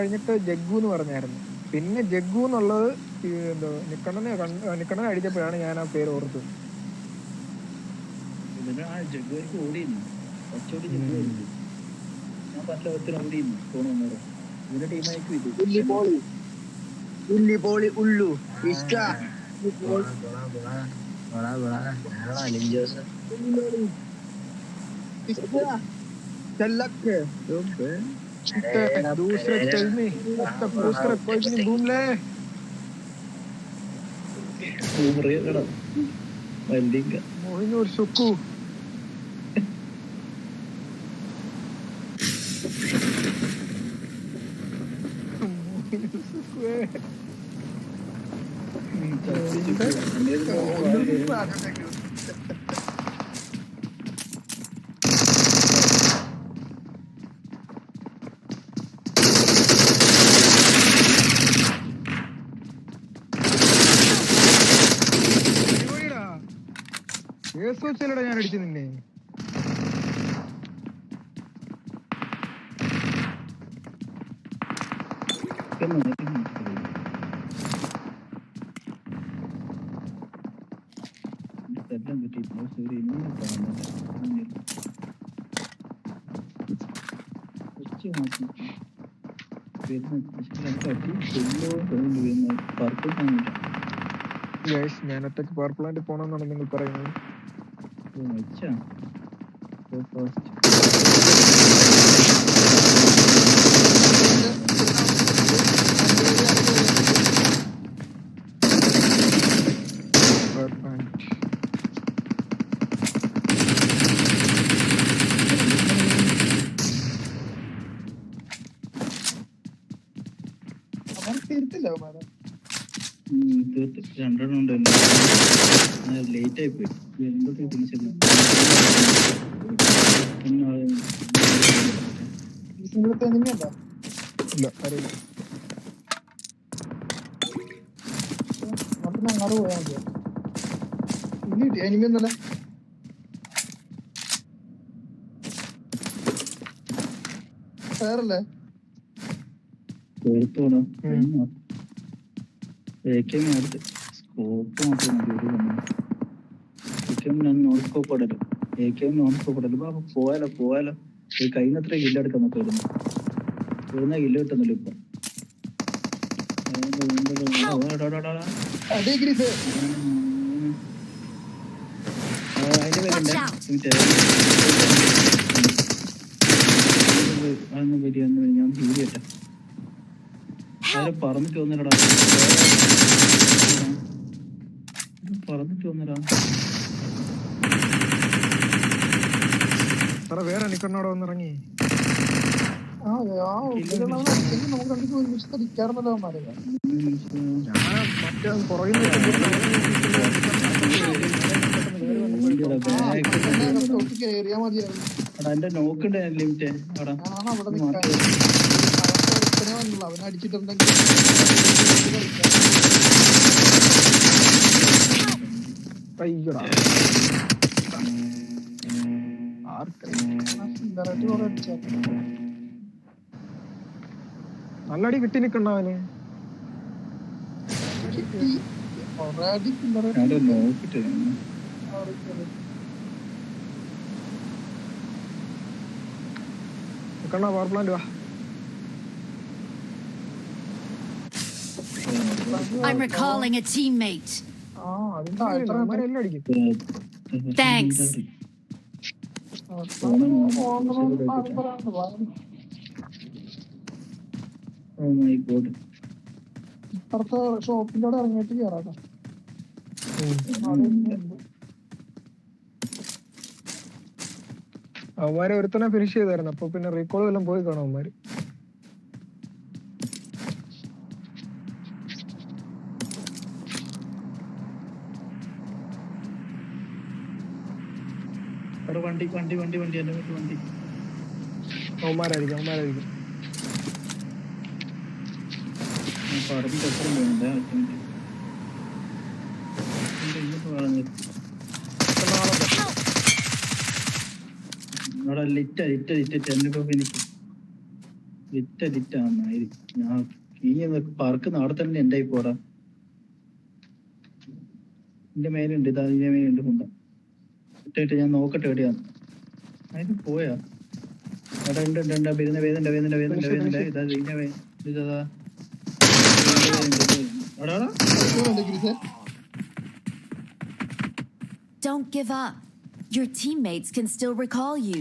കഴിഞ്ഞിട്ട് ജഗ്ഗു എന്ന് പറഞ്ഞായിരുന്നു. പിന്നെ ജഗ്ഗു എന്നുള്ളത് എന്തോ നിക്കണ്ണനെ അടിച്ചപ്പോഴാണ് ഞാൻ ആ പേര് ഓർത്തത്. दूसरे चलनी दूसरे कोई नहीं घूम ले मोहिनूर सुक्कू ചെല്ലടാ ഞാൻ അടിച്ചു നിന്നെ. ഞാൻ ഒറ്റക്ക് പവർ പ്ലാന്റ് പോണെന്നാണ് നിങ്ങൾ പറയുന്നത്. ലേറ്റ് ആയി പോയി. എനിമിന്നല്ലേ വേറല്ലേ സ്കോപ്പ് നോൺ സ്കോപ്പ് ഇടല്ലോ. നോൺ സ്കോപ്പ് ഇടല്ലോ. പോയാലോ കഴിഞ്ഞത്ര കില്ലെടുക്കാൻ നോക്കിയിരുന്നു. കില്ല് കിട്ടുന്നില്ല ഇപ്പൊ. ഞാൻ തീരെയട്ടെ പറഞ്ഞിട്ട് വന്നില്ലടാ. വേറെ നിക്കണ്ണോടെ വന്നിറങ്ങി. എന്റെ നോക്കണ്ടേ ലിമിറ്റ് അവനടിച്ചിട്ടുണ്ടെങ്കിൽ നല്ലടി കിട്ടി നിക്കണ്ട അവന്. നോക്കിട്ട് നിക്കണ്ട പവർ പ്ലാന്റ് വാ. I'm recalling a teammate. Thanks. Oh my god. ഇപ്പുറത്തെ ഷോപ്പിന്റെ അവിടെ ഇറങ്ങിയിട്ട് കേറാം. അവന്മാരെ ഒരുത്തനെ ഫിനിഷ് ചെയ്തായിരുന്നു. അപ്പൊ പിന്നെ റീകോൾ എല്ലാം പോയി കാണും അവന്മാര്. വണ്ടി അവന്മാരായിരിക്കും. ലിറ്റ് ലിറ്റാണ് ഞാൻ ഈ പറക്കുന്ന അവിടെ തന്നെ എന്റെ പോടാ. എന്റെ മേലുണ്ട്, ഇതാ ഇതിന്റെ മേലുണ്ട് കൊണ്ട ഇട്ടിട്ട് ഞാൻ നോക്കട്ടെ എവിടെയാന്ന്. അതിന് പോയാ അവിടെ ഉണ്ട് വരുന്ന ഇതാ ഇതിന്റെ ഇതാ അടാടാ. Don't give up. Your teammates can still recall you.